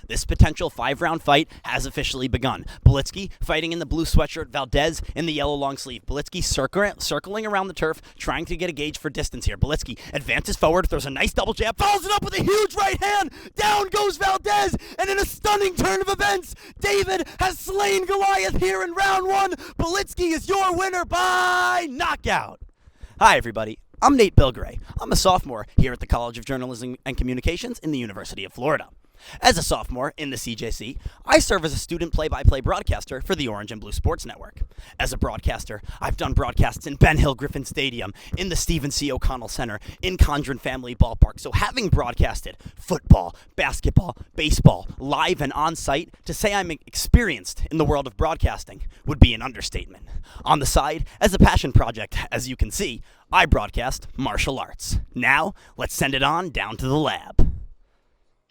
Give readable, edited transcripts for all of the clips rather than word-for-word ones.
This potential 5-round fight has officially begun. Belitsky fighting in the blue sweatshirt, Valdez in the yellow long sleeve. Belitsky circling around the turf, trying to get a gauge for distance here. Belitsky advances forward, throws a nice double jab, follows it up with a huge right hand. Down goes Valdez, and in a stunning turn of events, David has slain Goliath here in round 1. Belitsky is your winner by knockout. Hi, everybody. I'm Nate Bilgoray. I'm a sophomore here at the College of Journalism and Communications in the University of Florida. As a sophomore in the CJC, I serve as a student play-by-play broadcaster for the Orange and Blue Sports Network. As a broadcaster, I've done broadcasts in Ben Hill Griffin Stadium, in the Stephen C. O'Connell Center, in Condren Family Ballpark. So having broadcasted football, basketball, baseball, live and on-site, to say I'm experienced in the world of broadcasting would be an understatement. On the side, as a passion project, as you can see, I broadcast martial arts. Now, let's send it on down to the lab.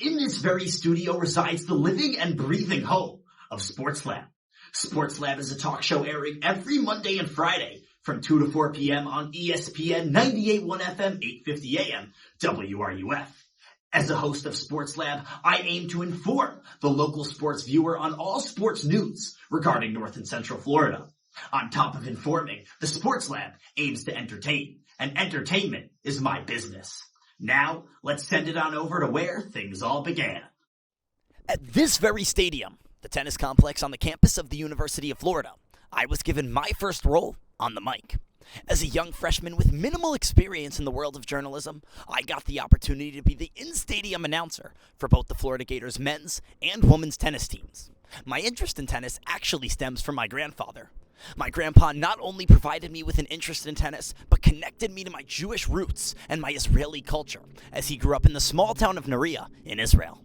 In this very studio resides the living and breathing home of Sports Lab. Sports Lab is a talk show airing every Monday and Friday from 2 to 4 p.m. on ESPN 98.1 FM, 850 AM, WRUF. As a host of Sports Lab, I aim to inform the local sports viewer on all sports news regarding North and Central Florida. On top of informing, the Sports Lab aims to entertain, and entertainment is my business. Now, let's send it on over to where things all began. At this very stadium, the tennis complex on the campus of the University of Florida, I was given my first role on the mic. As a young freshman with minimal experience in the world of journalism, I got the opportunity to be the in-stadium announcer for both the Florida Gators men's and women's tennis teams. My interest in tennis actually stems from my grandfather. My grandpa not only provided me with an interest in tennis, but connected me to my Jewish roots and my Israeli culture, as he grew up in the small town of Nariya in Israel.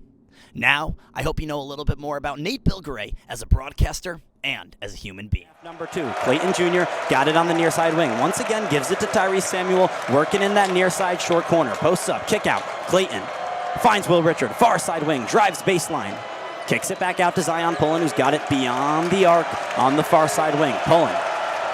Now, I hope you know a little bit more about Nate Bilgoray as a broadcaster and as a human being. Number 2, Clayton Jr. got it on the near side wing. Once again, gives it to Tyrese Samuel, working in that near side short corner. Posts up, kick out. Clayton finds Will Richard, far side wing, drives baseline. Kicks it back out to Zion Pullen, who's got it beyond the arc on the far side wing. Pullen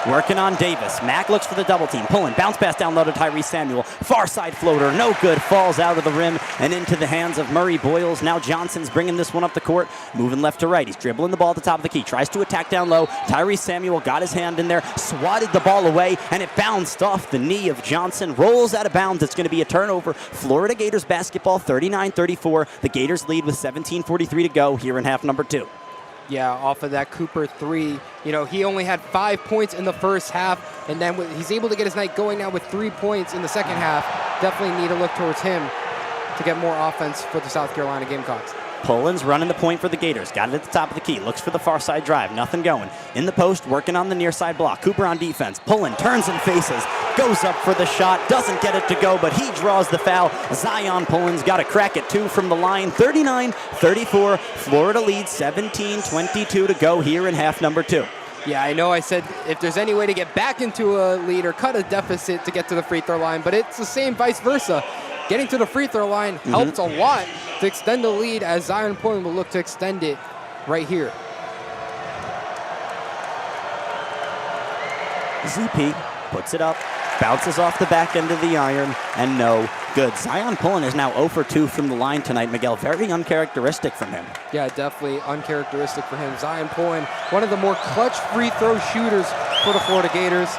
working on Davis. Mack looks for the double team. Pullen, bounce pass down low to Tyrese Samuel. Far side floater, no good. Falls out of the rim and into the hands of Murray Boyles. Now Johnson's bringing this one up the court, moving left to right. He's dribbling the ball at the top of the key. Tries to attack down low. Tyrese Samuel got his hand in there, swatted the ball away, and it bounced off the knee of Johnson. Rolls out of bounds. It's going to be a turnover. Florida Gators basketball, 39-34. The Gators lead with 17:43 to go here in half number 2. Yeah, off of that Cooper 3. You know, he only had 5 points in the first half, and then he's able to get his night going now with 3 points in the second half. Definitely need to look towards him to get more offense for the South Carolina Gamecocks. Pullen's running the point for the Gators. Got it at the top of the key. Looks for the far side drive. Nothing going. In the post, working on the near side block. Cooper on defense. Pullen turns and faces. Goes up for the shot. Doesn't get it to go, but he draws the foul. Zion Pullen's got a crack at 2 from the line. 39-34. Florida leads 17-22 to go here in half number 2. Yeah, I know I said if there's any way to get back into a lead or cut a deficit to get to the free throw line, but it's the same vice versa. Getting to the free throw line helps a lot to extend the lead, as Zion Pullen will look to extend it right here. ZP puts it up, bounces off the back end of the iron, and no good. Zion Pullen is now 0 for 2 from the line tonight, Miguel. Very uncharacteristic from him. Yeah, definitely uncharacteristic for him. Zion Pullen, one of the more clutch free throw shooters for the Florida Gators.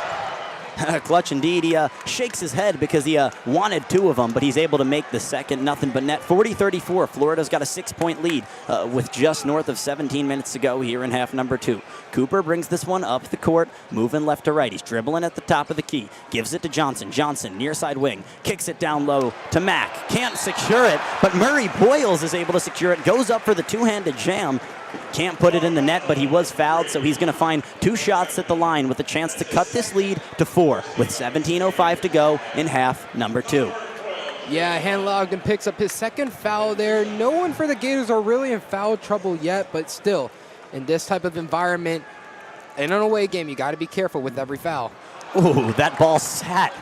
Clutch indeed. He shakes his head because he wanted 2 of them, but he's able to make the second nothing but net. 40-34. Florida's got a 6-point lead with just north of 17 minutes to go here in half number 2. Cooper brings this one up the court, moving left to right. He's dribbling at the top of the key. Gives it to Johnson. Johnson, near side wing. Kicks it down low to Mack. Can't secure it, but Murray Boyles is able to secure it. Goes up for the two-handed jam. Can't put it in the net, but he was fouled, so he's going to find 2 shots at the line with a chance to cut this lead to 4 with 17:05 to go in half number 2. Yeah, Handel Ogden picks up his second foul there. No one for the Gators are really in foul trouble yet, but still, in this type of environment, in an away game, you got to be careful with every foul. Ooh, that ball sat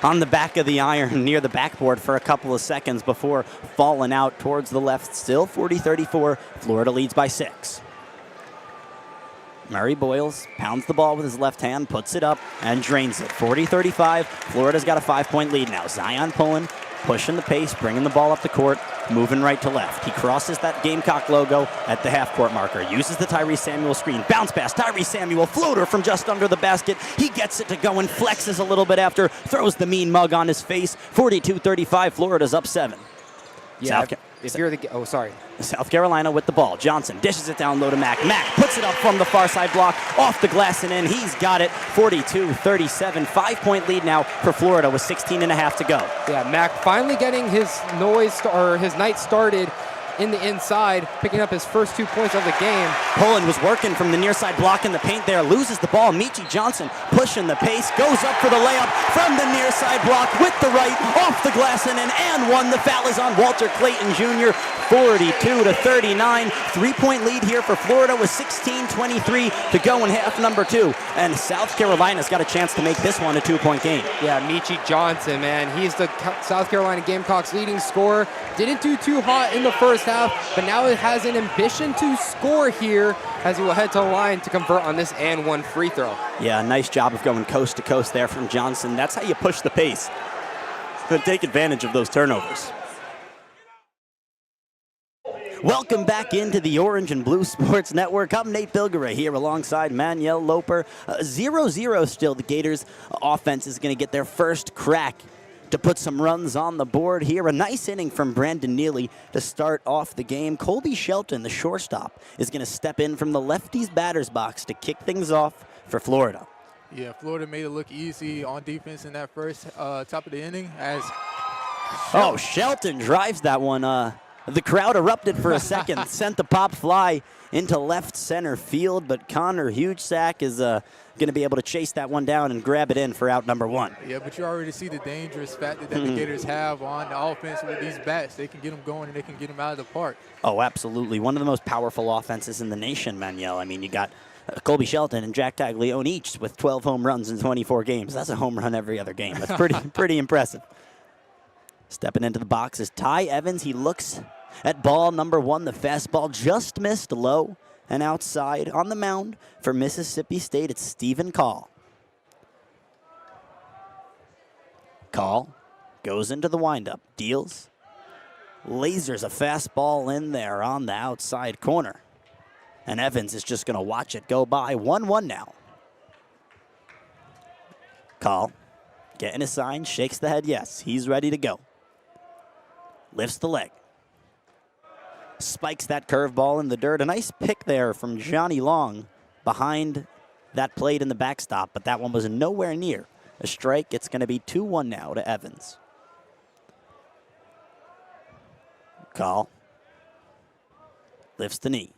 on the back of the iron near the backboard for a couple of seconds before falling out towards the left. Still 40-34. Florida leads by 6. Murray Boyles pounds the ball with his left hand, puts it up, and drains it. 40-35. Florida's got a 5-point lead now. Zion Pullen pushing the pace, bringing the ball up the court, moving right to left. He crosses that Gamecock logo at the half-court marker, uses the Tyrese Samuel screen, bounce pass, Tyrese Samuel, floater from just under the basket. He gets it to go and flexes a little bit after, throws the mean mug on his face. 42-35, Florida's up 7. Yeah, if you're the... sorry. South Carolina with the ball. Johnson dishes it down low to Mack. Mack puts it up from the far side block, off the glass and in. He's got it. 42-37. 5-point lead now for Florida with 16 and a half to go. Yeah, Mack finally getting his his night started in the inside, picking up his first 2 points of the game. Poland was working from the near side block in the paint there, loses the ball. Michi Johnson pushing the pace, goes up for the layup from the near side block with the right, off the glass and in, and one. The foul is on Walter Clayton Jr. 42-39. 3-point lead here for Florida with 16:23 to go in half number 2. And South Carolina's got a chance to make this one a 2-point game. Yeah, Michi Johnson, man. He's the South Carolina Gamecocks leading scorer. Didn't do too hot in the first half, but now it has an ambition to score here as he will head to the line to convert on this and one free throw. Yeah, nice job of going coast to coast there from Johnson. That's how you push the pace. But take advantage of those turnovers. Welcome back into the Orange and Blue Sports Network. I'm Nate Bilgoray here alongside Manuel Loper. 0-0 still. The Gators offense is going to get their first crack to put some runs on the board here. A nice inning from Brandon Neely to start off the game. Colby Shelton, the shortstop, is going to step in from the lefty's batter's box to kick things off for Florida. Yeah, Florida made it look easy on defense in that first top of the inning as Shelton drives that one. The crowd erupted for a second, sent the pop fly into left center field, but Connor Hugesack is going to be able to chase that one down and grab it in for out number 1. Yeah, but you already see the dangerous factor that the Gators have on the offense with these bats. They can get them going and they can get them out of the park. Oh, absolutely. One of the most powerful offenses in the nation, Manuel. I mean, you got Colby Shelton and Jack Taglione each with 12 home runs in 24 games. That's a home run every other game. That's pretty impressive. Stepping into the box is Ty Evans. He looks at ball number 1. The fastball just missed low and outside. On the mound for Mississippi State, it's Stephen Call. Call goes into the windup, deals, lasers a fastball in there on the outside corner. And Evans is just going to watch it go by. 1-1 now. Call getting a sign, shakes the head yes. He's ready to go. Lifts the leg. Spikes that curveball in the dirt. A nice pick there from Johnny Long behind that plate in the backstop, but that one was nowhere near a strike. It's going to be 2-1 now to Evans. Call. Lifts the knee.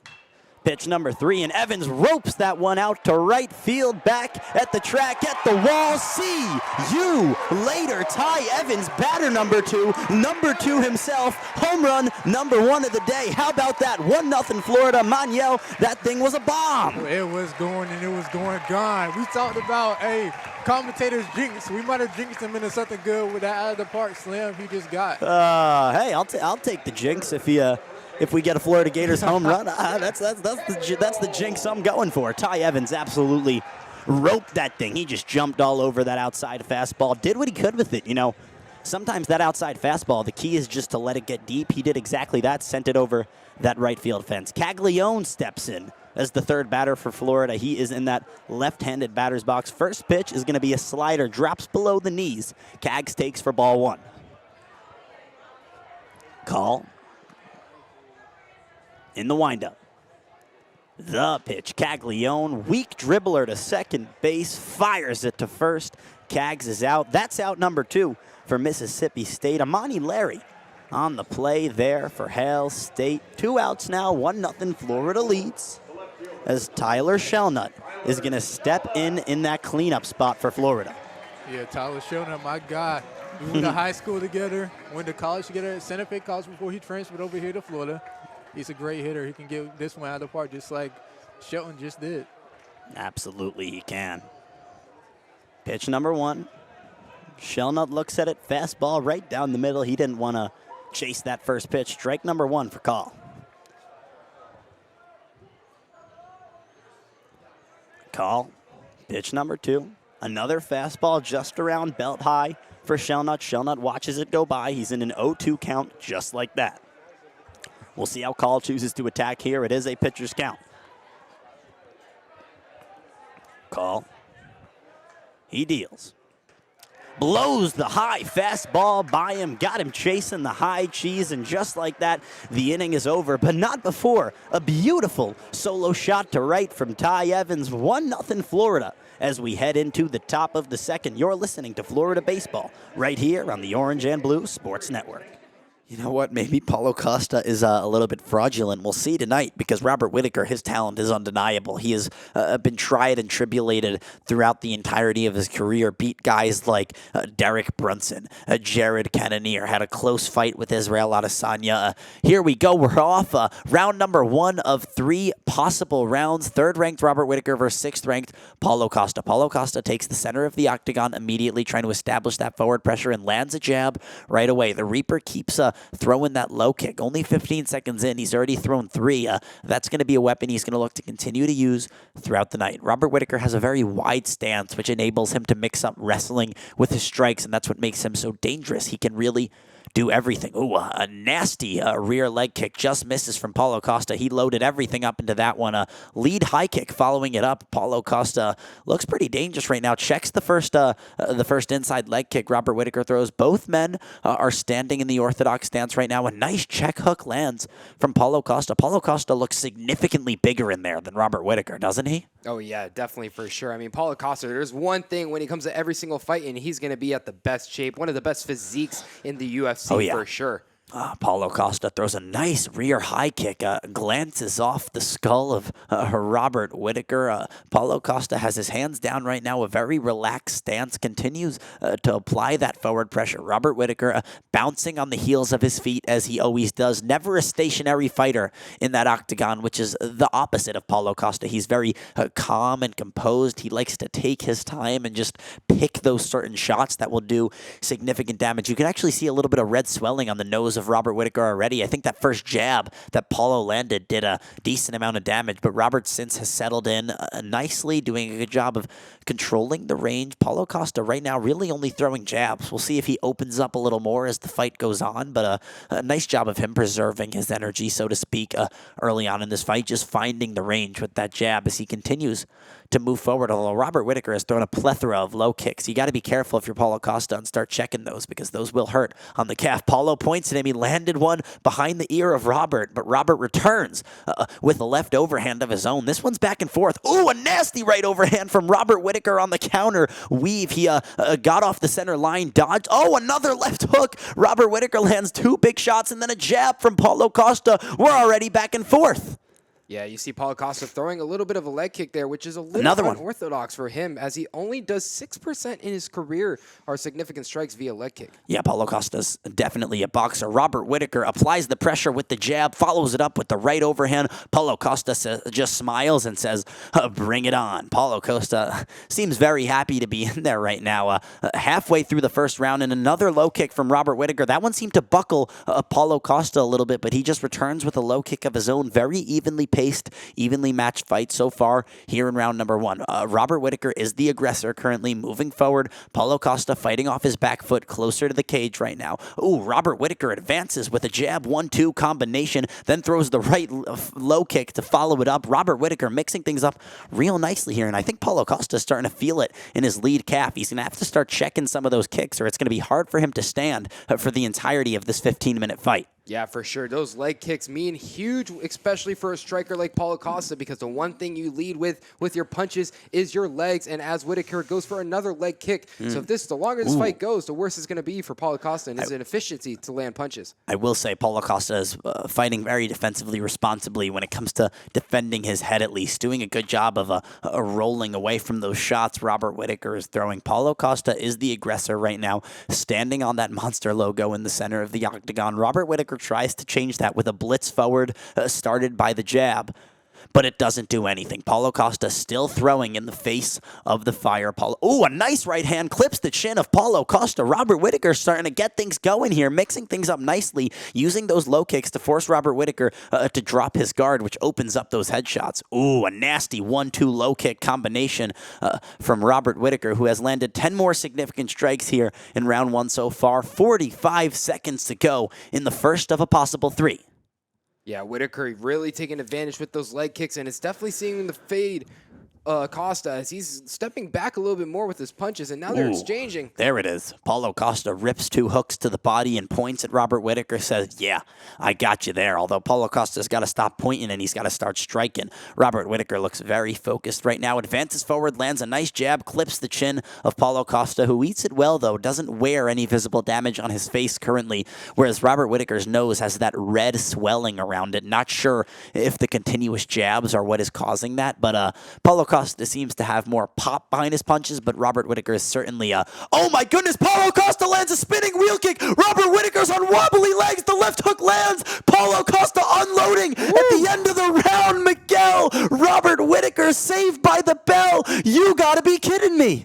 Pitch number 3, and Evans ropes that one out to right field, back at the track, at the wall. See you later. Ty Evans, batter number 2 himself, home run number 1 of the day. How about that? 1-0 Florida. Manuel, that thing was a bomb. It was going and it was going gone. We talked about a commentator's jinx. We might have jinxed him into something good with that out of the park slam he just got. Hey, I'll take the jinx if we get a Florida Gators home run. That's the jinx I'm going for. Ty Evans absolutely roped that thing. He just jumped all over that outside fastball, did what he could with it. You know, sometimes that outside fastball, the key is just to let it get deep. He did exactly that, sent it over that right field fence. Caglione steps in as the third batter for Florida. He is in that left-handed batter's box. First pitch is going to be a slider, drops below the knees. Cags takes for ball 1. Call. In the windup. The pitch. Caglione, weak dribbler to second base, fires it to first. Cags is out. That's out number 2 for Mississippi State. Amani Larry on the play there for Hail State. 2 outs now, 1-0 Florida leads as Tyler Shelnut is going to step in that cleanup spot for Florida. Yeah, Tyler Shelnut, my guy. We went to high school together, went to college together at Santa Fe College before he transferred over here to Florida. He's a great hitter. He can get this one out of the park just like Shelton just did. Absolutely he can. Pitch number 1. Shelnut looks at it. Fastball right down the middle. He didn't want to chase that first pitch. Strike number 1 for Call. Call. Pitch number 2. Another fastball just around belt high. for Shellnut. Shellnut watches it go by. He's in an 0-2 count just like that. We'll see how Call chooses to attack here. It is a pitcher's count. Call. He deals. Blows the high fastball by him, got him chasing the high cheese, and just like that, the inning is over, but not before a beautiful solo shot to right from Ty Evans. 1-0 Florida as we head into the top of the second. You're listening to Florida Baseball right here on the Orange and Blue Sports Network. You know what? Maybe Paulo Costa is a little bit fraudulent. We'll see tonight because Robert Whitaker, his talent is undeniable. He has been tried and tribulated throughout the entirety of his career. Beat guys like Derek Brunson, Jared Cannonier, had a close fight with Israel Adesanya. Here we go. We're off round number 1 of 3 possible rounds. 3rd-ranked Robert Whitaker versus 6th-ranked Paulo Costa. Paulo Costa takes the center of the octagon immediately, trying to establish that forward pressure and lands a jab right away. The Reaper keeps throwing that low kick. Only 15 seconds in, he's already thrown 3. That's going to be a weapon he's going to look to continue to use throughout the night. Robert Whitaker has a very wide stance, which enables him to mix up wrestling with his strikes, and that's what makes him so dangerous. He can really do everything. Ooh, a nasty rear leg kick just misses from Paulo Costa. He loaded everything up into that one. A lead high kick following it up. Paulo Costa looks pretty dangerous right now. Checks the first inside leg kick Robert Whitaker throws. Both men are standing in the orthodox stance right now. A nice check hook lands from Paulo Costa. Paulo Costa looks significantly bigger in there than Robert Whitaker, doesn't he? Oh, yeah, definitely for sure. I mean, Paulo Costa, there's one thing when he comes to every single fight, and he's going to be at the best shape, one of the best physiques in the UFC for sure. Paulo Costa throws a nice rear high kick, glances off the skull of Robert Whitaker. Paulo Costa has his hands down right now, a very relaxed stance, continues to apply that forward pressure. Robert Whitaker bouncing on the heels of his feet as he always does. Never a stationary fighter in that octagon, which is the opposite of Paulo Costa. He's very calm and composed. He likes to take his time and just pick those certain shots that will do significant damage. You can actually see a little bit of red swelling on the nose of Robert Whitaker already. I think that first jab that Paulo landed did a decent amount of damage, but Robert since has settled in nicely, doing a good job of controlling the range. Paulo Costa right now really only throwing jabs. We'll see if he opens up a little more as the fight goes on, but a nice job of him preserving his energy, so to speak, early on in this fight, just finding the range with that jab as he continues to move forward. Although Robert Whitaker has thrown a plethora of low kicks. You got to be careful if you're Paulo Costa and start checking those because those will hurt on the calf. Paulo points at him. He landed one behind the ear of Robert, but Robert returns with a left overhand of his own. This one's back and forth. Ooh, a nasty right overhand from Robert Whitaker on the counter weave. He got off the center line, dodged. Oh, another left hook. Robert Whitaker lands 2 big shots and then a jab from Paulo Costa. We're already back and forth. Yeah, you see Paulo Costa throwing a little bit of a leg kick there, which is a little unorthodox for him, as he only does 6% in his career are significant strikes via leg kick. Yeah, Paulo Costa's definitely a boxer. Robert Whitaker applies the pressure with the jab, follows it up with the right overhand. Paulo Costa just smiles and says, bring it on. Paulo Costa seems very happy to be in there right now. Halfway through the first round, and another low kick from Robert Whitaker. That one seemed to buckle Paulo Costa a little bit, but he just returns with a low kick of his own. Very evenly paced, evenly matched fight so far here in round number 1. Robert Whitaker is the aggressor currently moving forward. Paulo Costa fighting off his back foot closer to the cage right now. Ooh, Robert Whitaker advances with a jab 1-2 combination, then throws the right low kick to follow it up. Robert Whitaker mixing things up real nicely here, and I think Paulo Costa is starting to feel it in his lead calf. He's going to have to start checking some of those kicks, or it's going to be hard for him to stand for the entirety of this 15-minute fight. Yeah, for sure. Those leg kicks mean huge, especially for a striker like Paulo Costa, because the one thing you lead with your punches is your legs, and as Whitaker goes for another leg kick. So if the longer this fight goes, the worse it's going to be for Paulo Costa and his inefficiency to land punches. I will say Paulo Costa is fighting very defensively responsibly when it comes to defending his head, at least, doing a good job of rolling away from those shots Robert Whitaker is throwing. Paulo Costa is the aggressor right now, standing on that monster logo in the center of the octagon. Robert Whitaker tries to change that with a blitz forward started by the jab. but it doesn't do anything. Paulo Costa still throwing in the face of the fire. Ooh, a nice right hand clips the chin of Paulo Costa. Robert Whittaker starting to get things going here, mixing things up nicely, using those low kicks to force Robert Whittaker to drop his guard, which opens up those headshots. Ooh, a nasty 1-2 low kick combination from Robert Whittaker, who has landed 10 more significant strikes here in round 1 so far. 45 seconds to go in the first of a possible 3. Yeah, Whittaker really taking advantage with those leg kicks, and it's definitely seeing the fade Costa as he's stepping back a little bit more with his punches, and now they're exchanging. There it is. Paulo Costa rips 2 hooks to the body and points at Robert Whittaker, says, yeah, I got you there. Although Paulo Costa's got to stop pointing and he's got to start striking. Robert Whittaker looks very focused right now, advances forward, lands a nice jab, clips the chin of Paulo Costa, who eats it well, though, doesn't wear any visible damage on his face currently, whereas Robert Whittaker's nose has that red swelling around it. Not sure if the continuous jabs are what is causing that, but Paulo Costa seems to have more pop behind his punches, but Robert Whittaker is certainly oh my goodness, Paulo Costa lands a spinning wheel kick. Robert Whittaker's on wobbly legs. The left hook lands. Paulo Costa unloading at the end of the round. Miguel, Robert Whittaker saved by the bell. You gotta be kidding me.